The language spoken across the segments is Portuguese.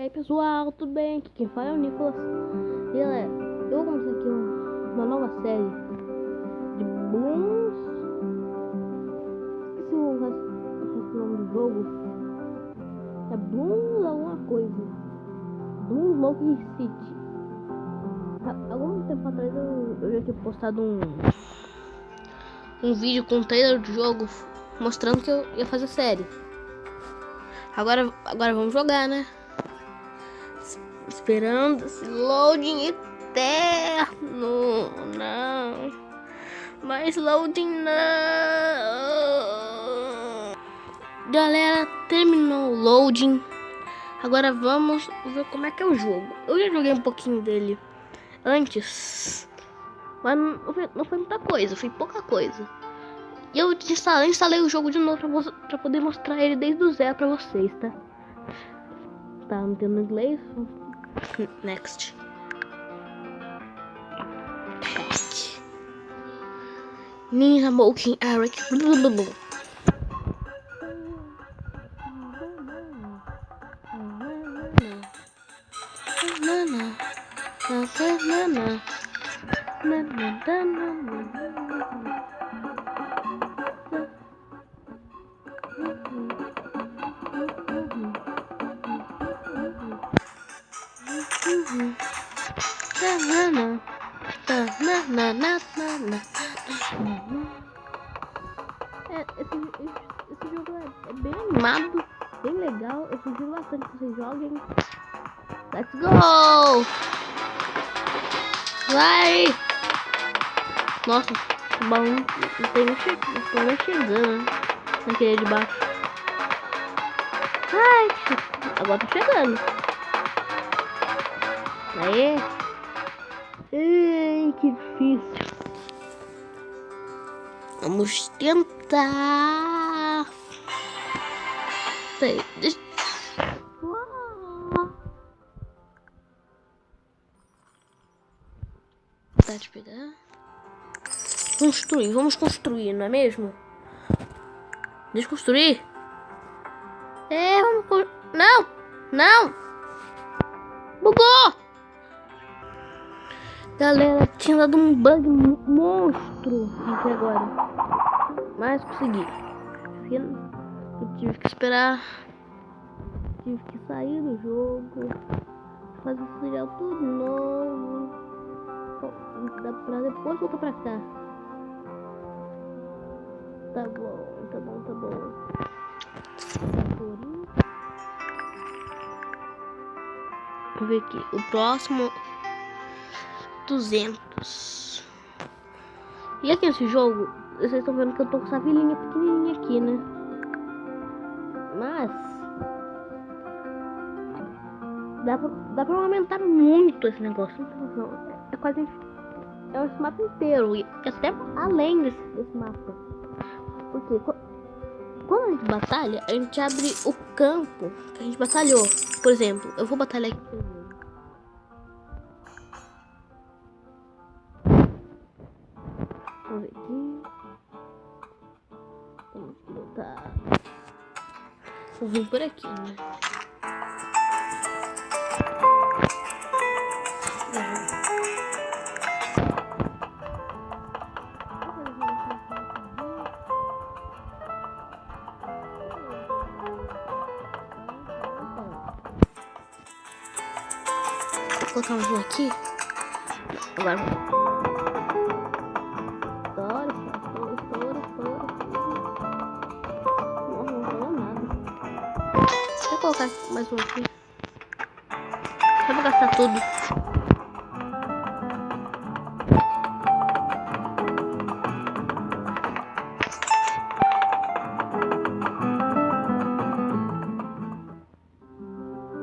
aí pessoal, tudo bem? Aqui quem fala é o Nicolas. E galera, eu vou começar aqui uma nova série de Bloons. Esqueci o resto do nome do jogo. É Bloons alguma coisa. Bloons Smoke City. Há algum tempo atrás eu já tinha postado um vídeo com um trailer do jogo mostrando que eu ia fazer série. Agora vamos jogar, né? Esperando esse loading eterno. Não. Mais loading não. Galera, terminou o loading. Agora vamos ver como é que é o jogo. Eu já joguei um pouquinho dele antes, mas não foi muita coisa, foi pouca coisa. E eu instalei o jogo de novo pra poder mostrar ele desde o zero pra vocês, tá? Tá, não entendo inglês. Next. Ninja Smoking Eric. Esse jogo é bem animado, bem legal. Eu sugiro bastante que vocês joguem. Let's go! Vai! Nossa, o baú não tem nem chegando naquele de baixo. Ai, agora tá chegando. Aê! Ei, que difícil. Vamos tentar. Deixa... Tá de pegar. Vamos construir, não é mesmo? Deixa eu construir. Não! Bugou! Galera, tinha dado um bug monstro aqui agora. Mas consegui. Eu tive que esperar. Tive que sair do jogo. Fazer o tutorial tudo novo. Dá pra depois voltar pra cá. Tá bom. Vamos ver aqui. O próximo 200. E aqui nesse jogo, vocês estão vendo que eu tô com essa vilinha pequenininha aqui, né? Mas dá pra aumentar muito esse negócio. É quase esse mapa inteiro e até além desse mapa. Porque quando a gente batalha, a gente abre o campo que a gente batalhou. Por exemplo, eu vou batalhar aqui primeiro. Vamos ver aqui. Vamos botar. Vou vir por aqui, né? Vou colocar um aqui. Agora vou colocar mais um aqui. Eu vou gastar tudo.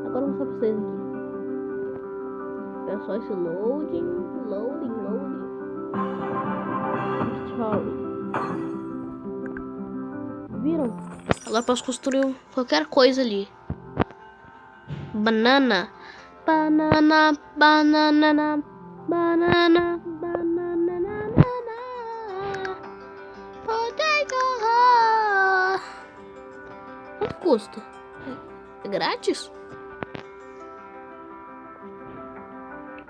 Agora eu vou mostrar pra vocês aqui. É só esse loading. Viram? Agora posso construir qualquer coisa ali. Banana. Potato. Quanto custa? É grátis?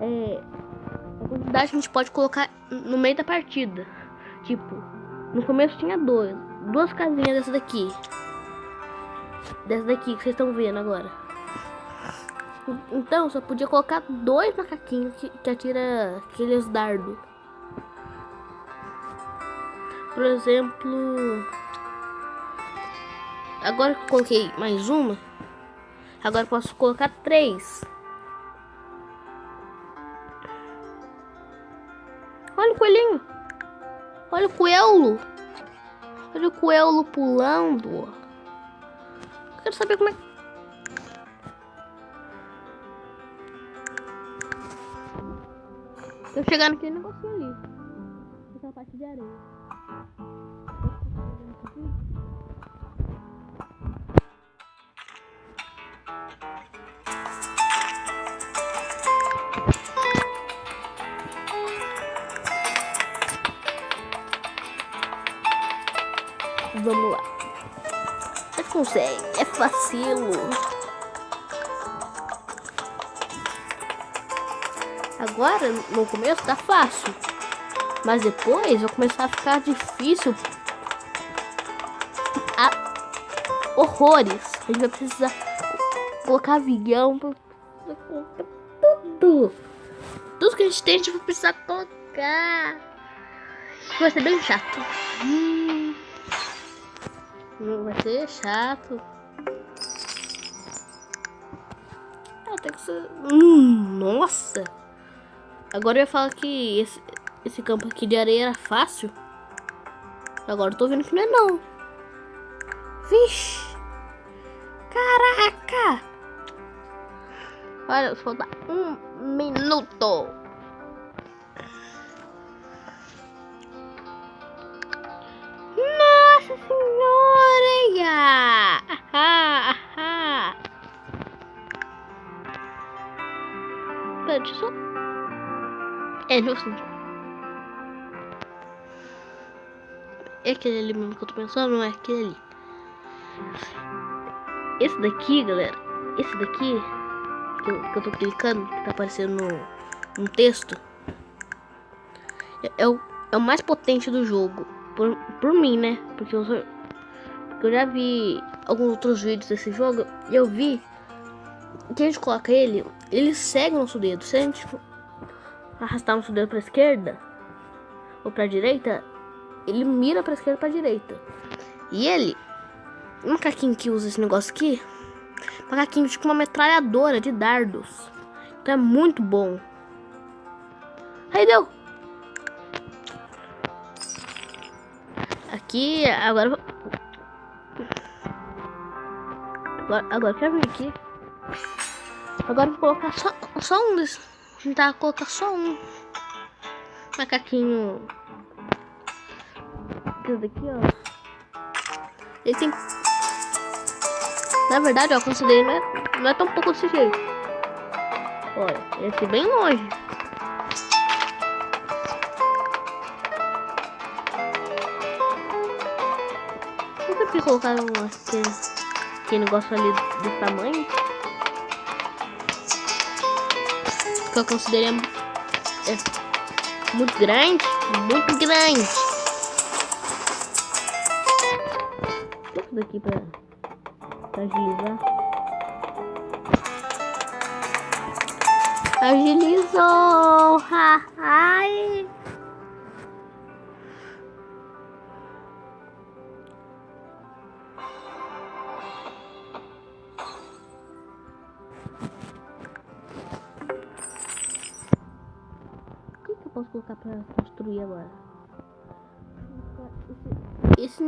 a quantidade que a gente pode colocar no meio da partida. Tipo, no começo tinha duas casinhas dessa daqui. Dessa daqui que vocês estão vendo agora. Então só podia colocar 2 macaquinhos que atira aqueles dardos. Por exemplo, agora que eu coloquei mais uma, agora eu posso colocar 3. Olha o coelhinho. Olha o coelho. Olha o coelho pulando. Eu quero saber como é que... Eu chegar naquele negocinho ali. Aquela parte de areia. Vamos lá. Você consegue. É facilo. Agora, no começo, tá fácil. Mas depois vai começar a ficar difícil. Horrores. A gente vai precisar colocar avião. Tudo. Tudo que a gente tem, a gente vai precisar colocar. Vai ser bem chato. Vai ser chato. Tem que ser... nossa. Agora eu ia falar que esse campo aqui de areia era fácil. Agora eu tô vendo que não é não. Vixe. Caraca. Olha, falta 1 minuto. Nossa senhora. Pera, deixa eu só... justo. É aquele ali mesmo que eu tô pensando, não é aquele ali. Esse daqui, galera. Esse daqui que eu tô clicando, que tá aparecendo no texto, é o mais potente do jogo. Por mim, né? Porque eu já vi alguns outros vídeos desse jogo e eu vi que a gente coloca ele segue o nosso dedo. Se a gente arrastar nosso dedo pra esquerda ou pra direita, ele mira pra esquerda ou pra direita. E ele, um macaquinho que usa esse negócio aqui, macaquinho tipo uma metralhadora de dardos. Então é muito bom. Aí deu. Aqui, agora eu quero vir aqui. Agora eu vou colocar só um desses. Tentar colocar só um macaquinho. Esse daqui, ó. Ele tem... Na verdade, ó, a alcance dele não é tão pouco desse jeito. Olha, esse é bem longe. Eu sempre colocar aquele negócio ali desse tamanho. Porque eu considero muito grande. Muito grande. Isso daqui pra agilizar. Agilizou. Ai. Posso colocar pra construir agora? Esse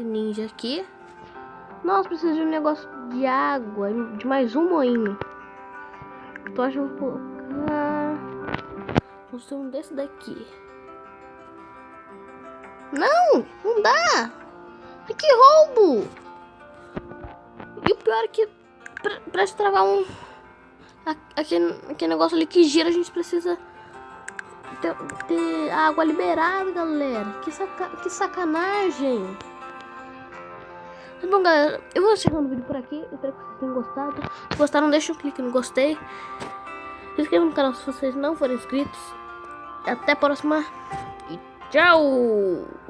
ninja aqui. Nossa, precisa de um negócio de água, de mais um moinho. Então acho que eu vou colocar... construir um desse daqui. Não dá. Que roubo. E o pior é que pra destravar aquele negócio ali que gira, a gente precisa ter água liberada, galera. Que sacanagem. Mas bom, galera, eu vou encerrando o vídeo por aqui. Eu espero que vocês tenham gostado. Se gostaram, deixa um clique no gostei. Se inscreva no canal se vocês não forem inscritos. Até a próxima e tchau!